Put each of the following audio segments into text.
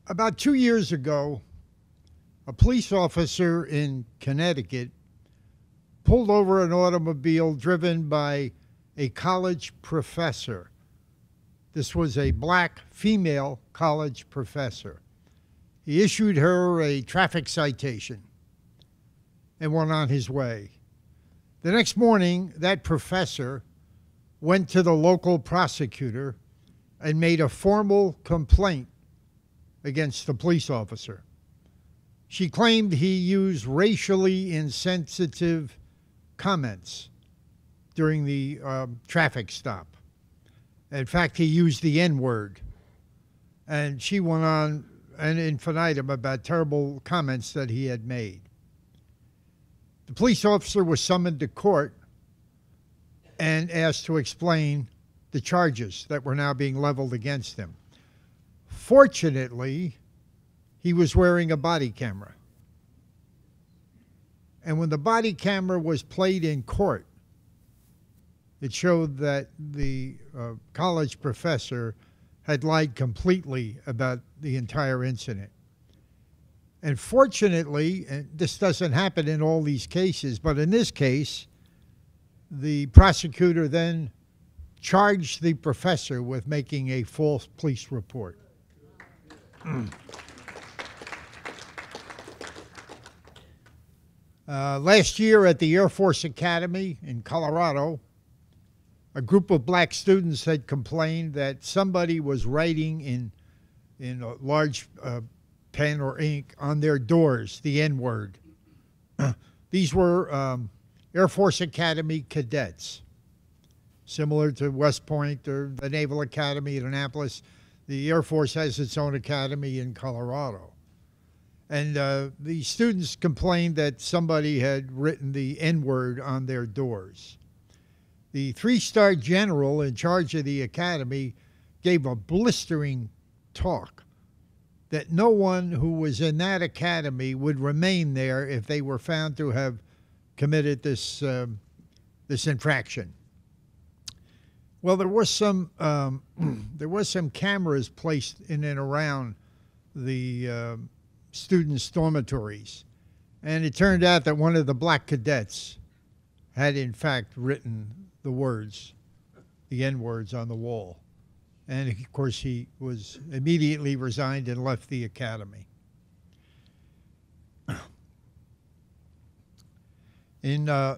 About 2 years ago, a police officer in Connecticut pulled over an automobile driven by a college professor. This was a black female college professor. He issued her a traffic citation and went on his way. The next morning, that professor went to the local prosecutor and made a formal complaint against the police officer. She claimed he used racially insensitive comments during the traffic stop. In fact, he used the N-word. And she went on an infinitum about terrible comments that he had made. The police officer was summoned to court and asked to explain the charges that were now being leveled against him. Fortunately, he was wearing a body camera. And when the body camera was played in court, it showed that the college professor had lied completely about the entire incident. And fortunately, and this doesn't happen in all these cases, but in this case, the prosecutor then charged the professor with making a false police report. Last year at the Air Force Academy in Colorado, a group of black students had complained that somebody was writing in a large pen or ink on their doors the N-word. These were Air Force Academy cadets, similar to West Point or the Naval Academy at Annapolis. The Air Force has its own academy in Colorado. And the students complained that somebody had written the N-word on their doors. The three-star general in charge of the academy gave a blistering talk that no one who was in that academy would remain there if they were found to have committed this infraction. Well, there was some cameras placed in and around the students' dormitories, and it turned out that one of the black cadets had in fact written the words, the N-words on the wall. And of course he was immediately resigned and left the academy. In in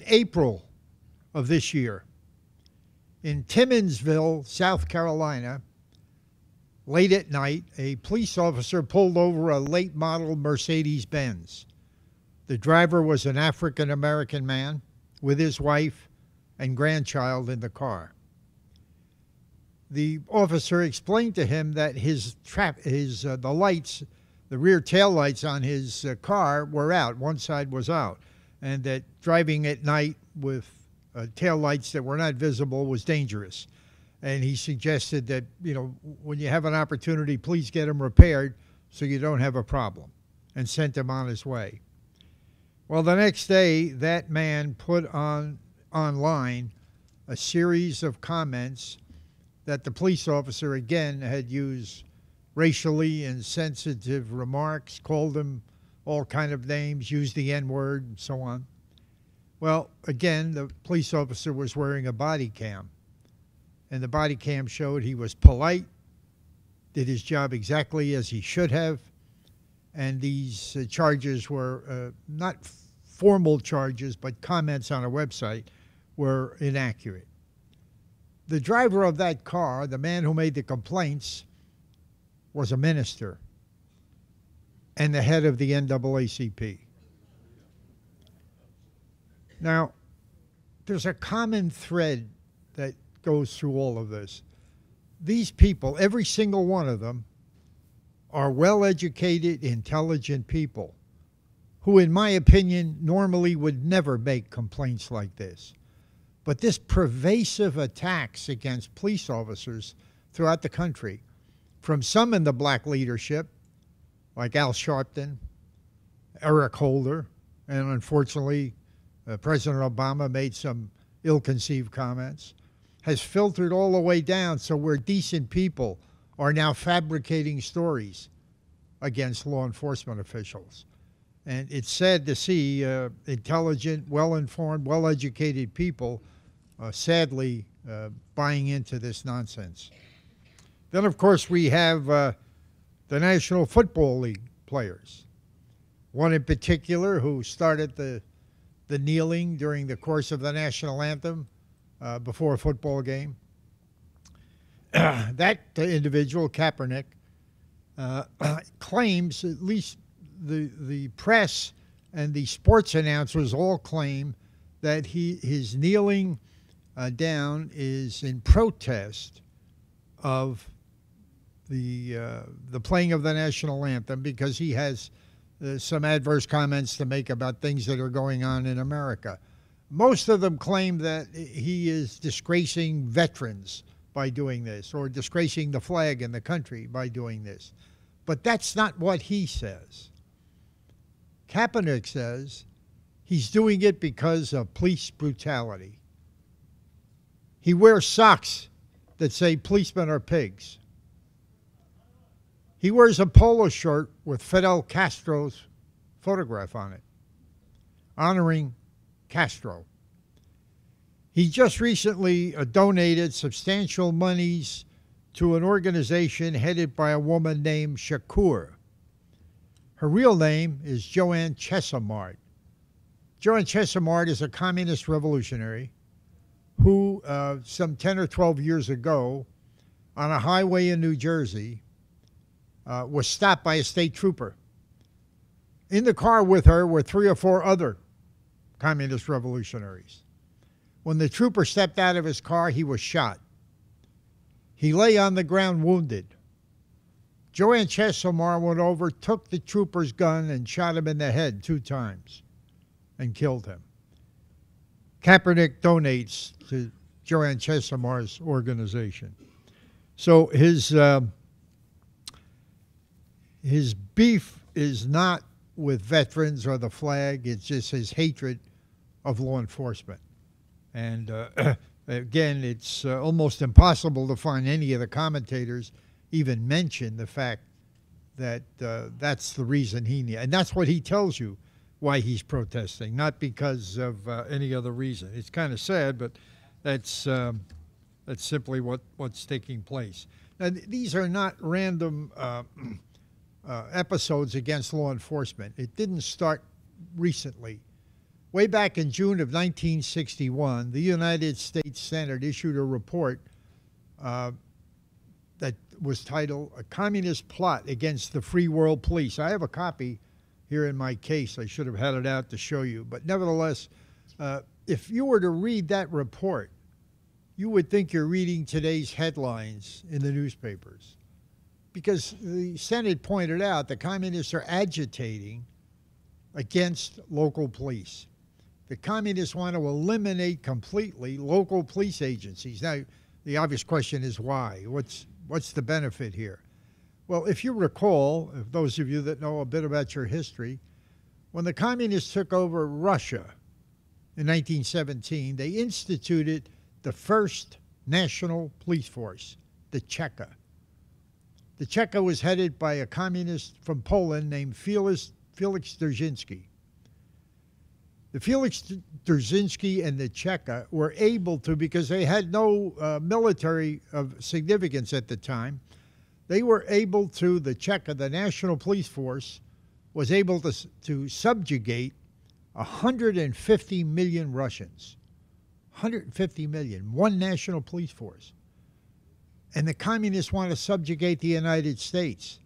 April of this year, in Timminsville, South Carolina, late at night, a police officer pulled over a late model Mercedes-Benz. The driver was an African-American man with his wife and grandchild in the car. The officer explained to him that the lights, the rear tail lights on his car were out. One side was out, and that driving at night with tail lights that were not visible was dangerous. And he suggested that, when you have an opportunity, please get them repaired so you don't have a problem, and sent him on his way. Well, the next day, that man put online a series of comments that the police officer, again, had used racially insensitive remarks, called him all kind of names, used the N-word, and so on. Well, again, the police officer was wearing a body cam, and the body cam showed he was polite, did his job exactly as he should have, and these charges were not formal charges, but comments on a website, were inaccurate. The driver of that car, the man who made the complaints, was a minister and the head of the NAACP. Now, there's a common thread that goes through all of this. These people, every single one of them, are well-educated, intelligent people who, in my opinion, normally would never make complaints like this. But this pervasive attacks against police officers throughout the country, from some in the black leadership, like Al Sharpton, Eric Holder, and unfortunately, President Obama made some ill-conceived comments, has filtered all the way down, so where decent people are now fabricating stories against law enforcement officials. And it's sad to see intelligent, well-informed, well-educated people sadly buying into this nonsense. Then, of course, we have the National Football League players. One in particular who started the kneeling during the course of the national anthem before a football game. That individual, Kaepernick, claims, at least the press and the sports announcers all claim, that his kneeling down is in protest of the playing of the national anthem, because he has some adverse comments to make about things that are going on in America. Most of them claim that he is disgracing veterans by doing this, or disgracing the flag and the country by doing this. But that's not what he says. Kaepernick says he's doing it because of police brutality. He wears socks that say policemen are pigs. He wears a polo shirt with Fidel Castro's photograph on it, honoring Castro. He just recently donated substantial monies to an organization headed by a woman named Shakur. Her real name is Joanne Chesimard. Joanne Chesimard is a communist revolutionary who, some 10 or 12 years ago, on a highway in New Jersey, was stopped by a state trooper. In the car with her were 3 or 4 other communist revolutionaries. When the trooper stepped out of his car, he was shot. He lay on the ground wounded. Joanne Chesimard went over, took the trooper's gun, and shot him in the head 2 times and killed him. Kaepernick donates to Joanne Chesimard's organization. So his beef is not with veterans or the flag. It's just his hatred of law enforcement. And again, it's almost impossible to find any of the commentators even mention the fact that that's the reason he needs. And that's what he tells you why he's protesting, not because of any other reason. It's kind of sad, but that's simply what's taking place. Now, these are not random episodes against law enforcement. It didn't start recently. Way back in June of 1961, the United States Senate issued a report that was titled "A Communist Plot Against the Free World Police." I have a copy here in my case. I should have had it out to show you. But nevertheless, if you were to read that report, you would think you're reading today's headlines in the newspapers. Because the Senate pointed out the communists are agitating against local police. The communists want to eliminate completely local police agencies. Now, the obvious question is why? What's the benefit here? Well, if you recall, if those of you that know a bit about your history, when the communists took over Russia in 1917, they instituted the first national police force, the Cheka. The Cheka was headed by a communist from Poland named Felix Dzerzhinsky. The Felix Dzerzhinsky and the Cheka were able to, because they had no military of significance at the time, they were able to, the Cheka, the National Police Force, was able to subjugate 150 million Russians. 150 million, one national police force. And the communists want to subjugate the United States.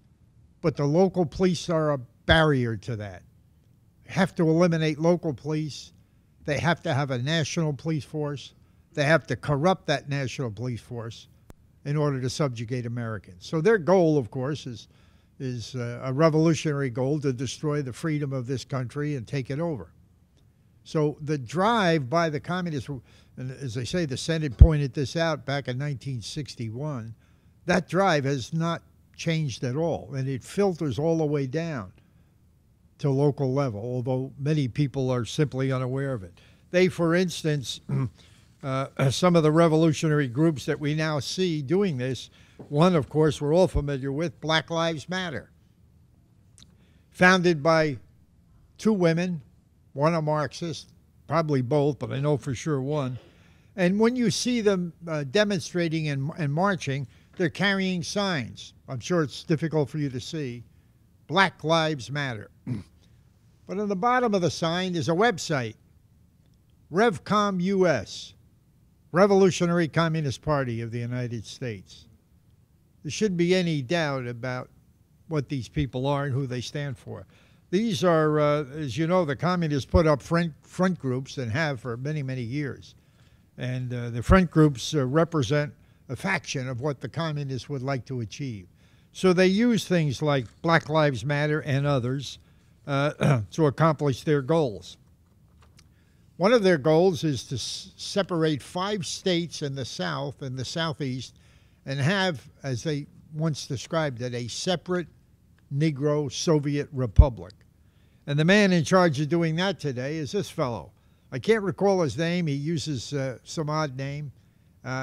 But the local police are a barrier to that. They have to eliminate local police. They have to have a national police force. They have to corrupt that national police force in order to subjugate Americans. So their goal, of course, is a revolutionary goal to destroy the freedom of this country and take it over. So the drive by the communists, and as I say, the Senate pointed this out back in 1961, that drive has not changed at all, and it filters all the way down to local level, although many people are simply unaware of it. They, for instance, some of the revolutionary groups that we now see doing this. One, of course, we're all familiar with, Black Lives Matter, founded by two women, one a Marxist, probably both, but I know for sure one. And when you see them demonstrating and marching, they're carrying signs. I'm sure it's difficult for you to see. Black Lives Matter. But on the bottom of the sign is a website, RevCom US, Revolutionary Communist Party of the United States. There shouldn't be any doubt about what these people are and who they stand for. These are, as you know, the communists put up front groups and have for many, many years. And the front groups represent a faction of what the communists would like to achieve. So they use things like Black Lives Matter and others to accomplish their goals. One of their goals is to separate 5 states in the South and the Southeast and have, as they once described it, a separate Negro Soviet Republic. And the man in charge of doing that today is this fellow. I can't recall his name. He uses some odd name.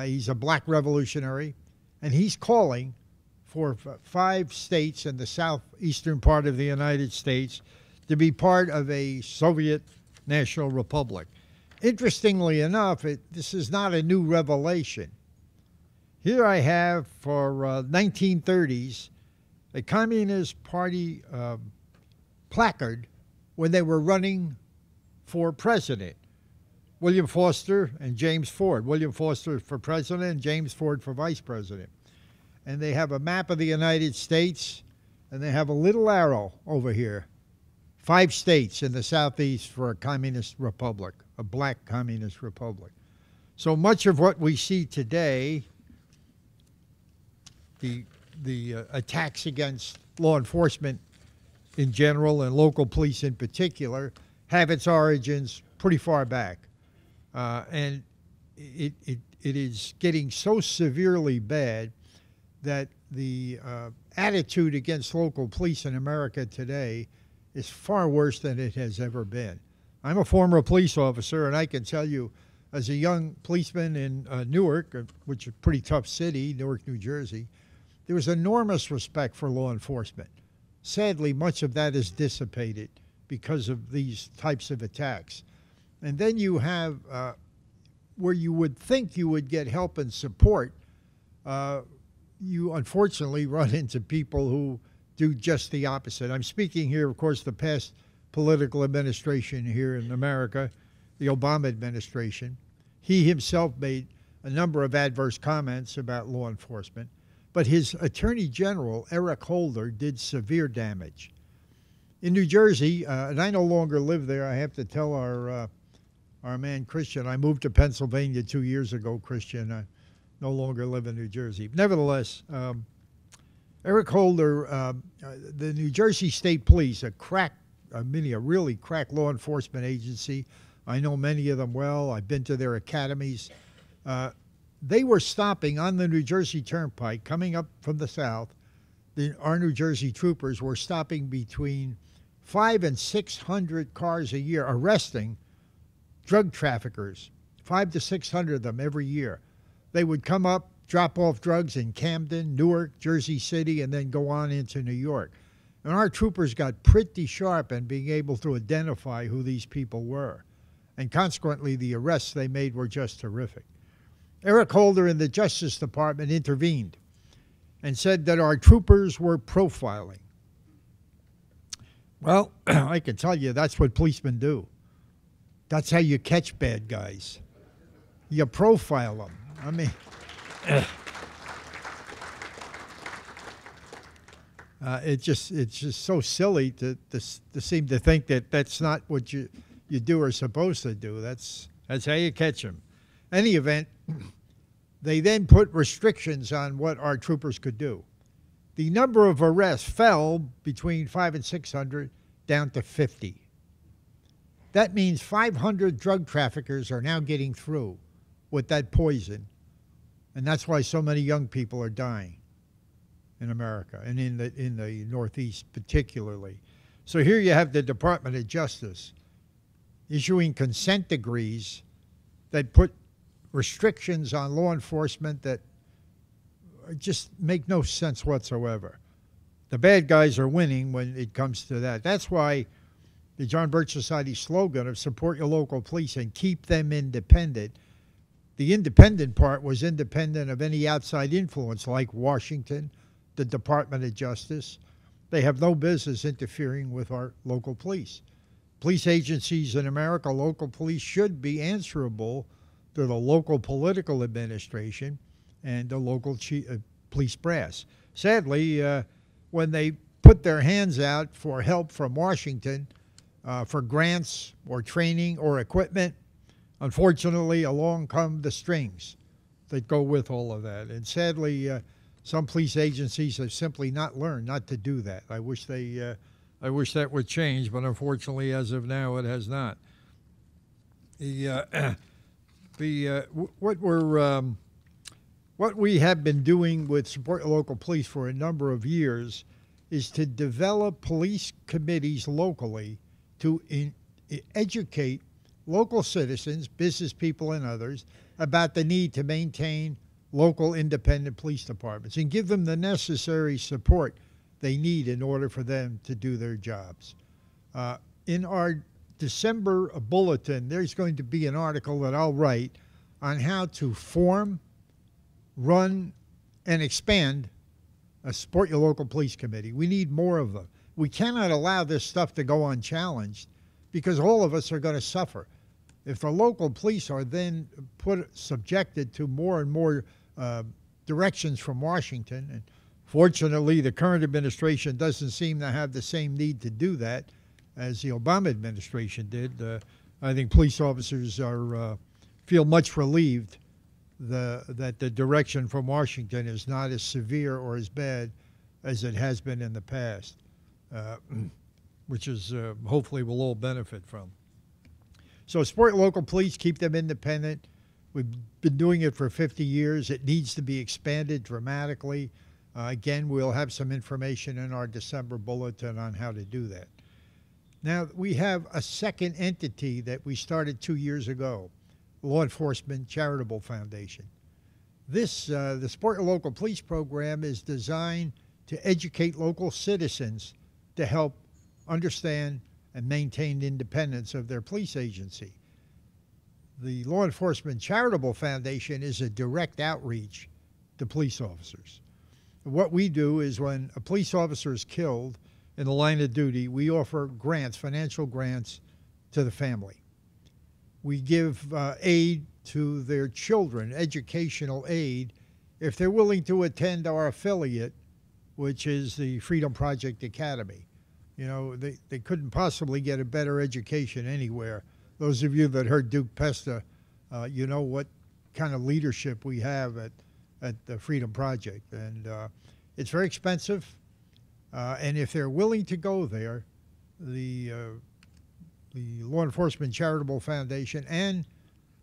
He's a black revolutionary, and he's calling for 5 states in the southeastern part of the United States to be part of a Soviet National Republic. Interestingly enough, this is not a new revelation. Here I have, for 1930s, a Communist Party placard when they were running for president. William Foster and James Ford. William Foster for president and James Ford for vice president. And they have a map of the United States, and they have a little arrow over here. 5 states in the Southeast for a communist republic, a black communist republic. So much of what we see today, the attacks against law enforcement in general and local police in particular, have its origins pretty far back. And it is getting so severely bad that the attitude against local police in America today is far worse than it has ever been. I'm a former police officer, and I can tell you, as a young policeman in Newark, which is a pretty tough city, Newark, New Jersey, there was enormous respect for law enforcement. Sadly, much of that is dissipated because of these types of attacks. And then you have, where you would think you would get help and support, you unfortunately run into people who do just the opposite. I'm speaking here, of course, the past political administration here in America, the Obama administration. He himself made a number of adverse comments about law enforcement, but his Attorney General, Eric Holder, did severe damage. In New Jersey, and I no longer live there, I have to tell our man Christian, I moved to Pennsylvania 2 years ago, Christian. I no longer live in New Jersey. Nevertheless, Eric Holder, the New Jersey State Police, a really crack law enforcement agency. I know many of them well. I've been to their academies. They were stopping on the New Jersey Turnpike, coming up from the south. Our New Jersey troopers were stopping between 500 and 600 cars a year, arresting drug traffickers, 500 to 600 of them every year. They would come up, drop off drugs in Camden, Newark, Jersey City, and then go on into New York. And our troopers got pretty sharp in being able to identify who these people were. And consequently, the arrests they made were just terrific. Eric Holder in the Justice Department intervened and said that our troopers were profiling. Well, I can tell you that's what policemen do. That's how you catch bad guys. You profile them. I mean, it's just so silly to seem to think that that's not what you do or supposed to do. That's how you catch them. Any event, they then put restrictions on what our troopers could do. The number of arrests fell between 500 and 600 down to 50. That means 500 drug traffickers are now getting through with that poison, and that's why so many young people are dying in America and in the Northeast particularly. So here you have the Department of Justice issuing consent decrees that put restrictions on law enforcement that just make no sense whatsoever. The bad guys are winning when it comes to that. That's why the John Birch Society slogan of support your local police and keep them independent. The independent part was independent of any outside influence like Washington, the Department of Justice. They have no business interfering with our local police. Police agencies in America, local police, should be answerable to the local political administration and the local police brass. Sadly, when they put their hands out for help from Washington, for grants or training or equipment, unfortunately, along come the strings that go with all of that. And sadly, some police agencies have simply not learned not to do that. I wish that would change, but unfortunately, as of now, it has not. What we have been doing with Support Your Local Police for a number of years is to develop police committees locally to educate local citizens, business people, and others about the need to maintain local independent police departments and give them the necessary support they need in order for them to do their jobs. In our December bulletin, there's going to be an article that I'll write on how to form, run, and expand a Support Your Local Police Committee. We need more of them. We cannot allow this stuff to go unchallenged because all of us are going to suffer. If the local police are then subjected to more and more directions from Washington, and fortunately the current administration doesn't seem to have the same need to do that as the Obama administration did, I think police officers feel much relieved that the direction from Washington is not as severe or as bad as it has been in the past, which is hopefully we'll all benefit from. So support local police, keep them independent. We've been doing it for 50 years. It needs to be expanded dramatically. Again, we'll have some information in our December bulletin on how to do that. Now, we have a second entity that we started 2 years ago, Law Enforcement Charitable Foundation. This, the Support Your Local Police program, is designed to educate local citizens to help understand and maintain independence of their police agency. The Law Enforcement Charitable Foundation is a direct outreach to police officers. What we do is when a police officer is killed in the line of duty, we offer grants, financial grants, to the family. We give aid to their children, educational aid, if they're willing to attend our affiliate, which is the Freedom Project Academy. You know, they couldn't possibly get a better education anywhere. Those of you that heard Duke Pesta, you know what kind of leadership we have at the Freedom Project. And it's very expensive. And if they're willing to go there, the Law Enforcement Charitable Foundation and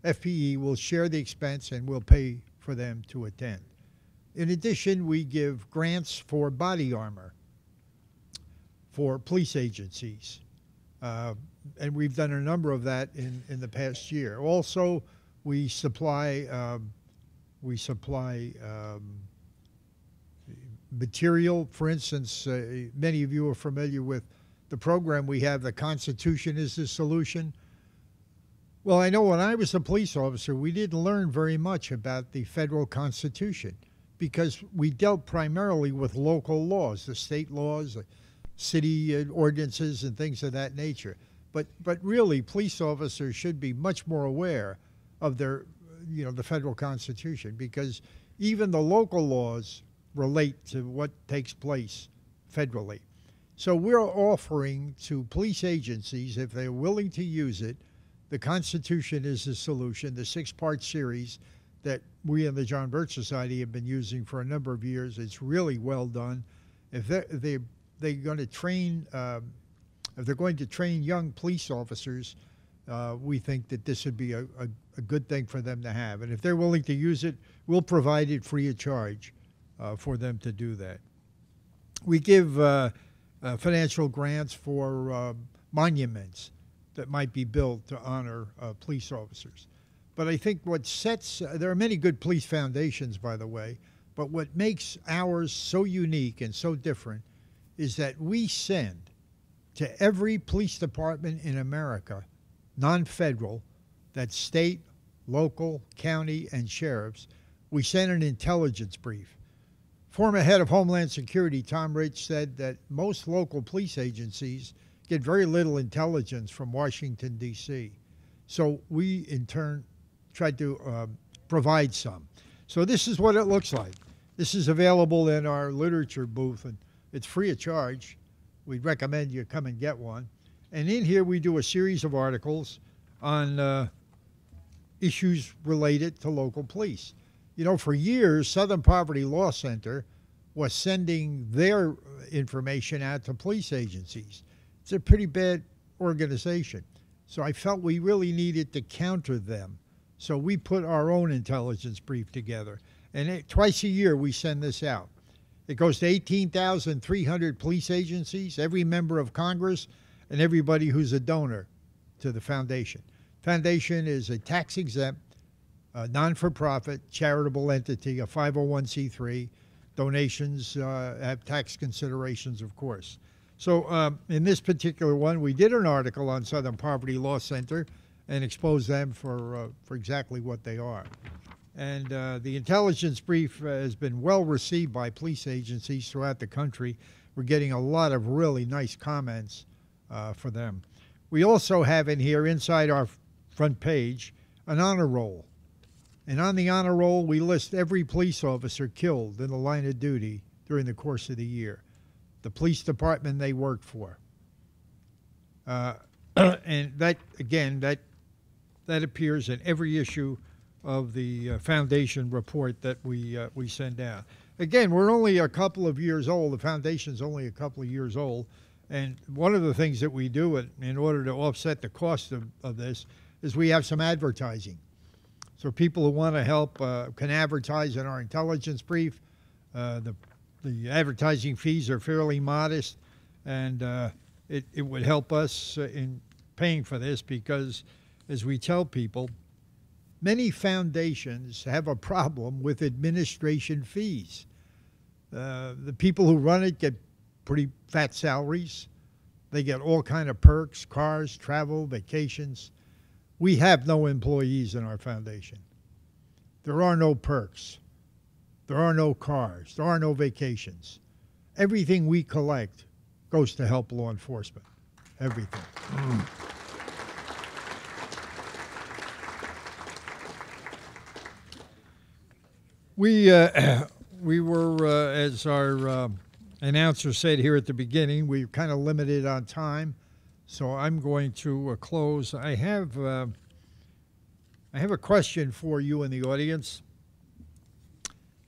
FPE will share the expense and will pay for them to attend. In addition, we give grants for body armor for police agencies. And we've done a number of that in the past year. Also, we supply material. For instance, many of you are familiar with the program we have, The Constitution is the Solution. Well, I know when I was a police officer, we didn't learn very much about the federal Constitution because we dealt primarily with local laws, the state laws, the city ordinances, and things of that nature. But really, police officers should be much more aware of their, the federal Constitution, because even the local laws relate to what takes place federally. So we're offering to police agencies, if they're willing to use it, The Constitution is the Solution, the 6-part series that we in the John Birch Society have been using for a number of years. It's really well done. If they're going to train, if they're going to train young police officers, we think that this would be a good thing for them to have. And if they're willing to use it, we'll provide it free of charge for them to do that. We give financial grants for monuments that might be built to honor police officers. But I think what sets, there are many good police foundations, by the way, but what makes ours so unique and so different is that we send to every police department in America, non-federal, that's state, local, county, and sheriffs, we send an intelligence brief. Former head of Homeland Security, Tom Rich, said that most local police agencies get very little intelligence from Washington, D.C. So we, in turn, tried to provide some. So this is what it looks like. This is available in our literature booth, and it's free of charge. We'd recommend you come and get one. And in here, we do a series of articles on issues related to local police. You know, for years, Southern Poverty Law Center was sending their information out to police agencies. It's a pretty bad organization. So I felt we really needed to counter them. So we put our own intelligence brief together. And twice a year, we send this out. It goes to 18,300 police agencies, every member of Congress, and everybody who's a donor to the foundation. Foundation is a tax-exempt, non-for-profit charitable entity, a 501c3. Donations have tax considerations, of course. So in this particular one, we did an article on Southern Poverty Law Center and exposed them for exactly what they are. And the intelligence brief has been well received by police agencies throughout the country. We're getting a lot of really nice comments for them. We also have in here, inside our front page, an honor roll. And on the honor roll, we list every police officer killed in the line of duty during the course of the year, the police department they worked for. And that, again, that appears in every issue of the foundation report that we send out. Again, we're only a couple of years old. The foundation's only a couple of years old. And one of the things that we do in order to offset the cost of this is we have some advertising. So people who want to help can advertise in our intelligence brief. The advertising fees are fairly modest, and it would help us in paying for this because, as we tell people, many foundations have a problem with administration fees. The people who run it get pretty fat salaries. They get all kind of perks, cars, travel, vacations. We have no employees in our foundation. There are no perks. There are no cars. There are no vacations. Everything we collect goes to help law enforcement. Everything. We were, as our announcer said here at the beginning, we're kind of limited on time. So I'm going to close. I have a question for you in the audience.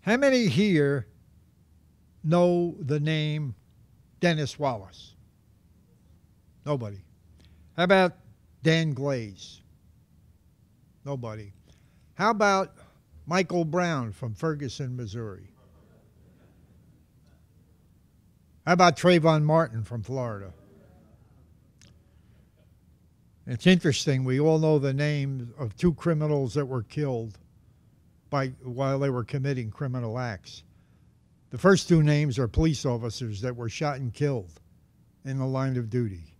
How many here know the name Dennis Wallace? Nobody. How about Dan Glaze? Nobody. How about Michael Brown from Ferguson, Missouri? How about Trayvon Martin from Florida? It's interesting, we all know the names of two criminals that were killed while they were committing criminal acts. The first two names are police officers that were shot and killed in the line of duty.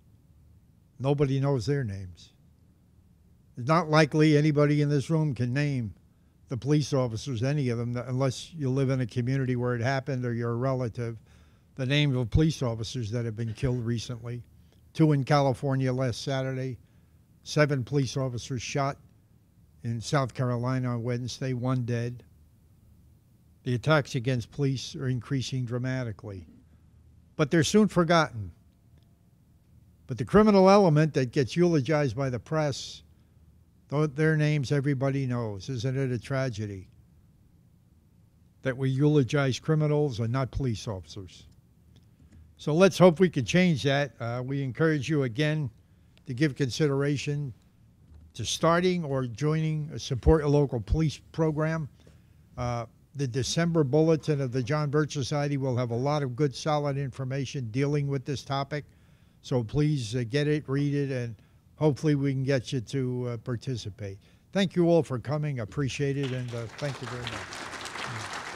Nobody knows their names. It's not likely anybody in this room can name the police officers, any of them, unless you live in a community where it happened or you're a relative, the names of police officers that have been killed recently. 2 in California last Saturday. 7 police officers shot in South Carolina on Wednesday, 1 dead. The attacks against police are increasing dramatically, but they're soon forgotten. But the criminal element that gets eulogized by the press, their names everybody knows. Isn't it a tragedy that we eulogize criminals and not police officers? So let's hope we can change that. We encourage you again to give consideration to starting or joining a Support a Local Police program. The December bulletin of the John Birch Society will have a lot of good, solid information dealing with this topic. So please get it, read it, and hopefully we can get you to participate. thank you all for coming. Appreciate it, and thank you very much.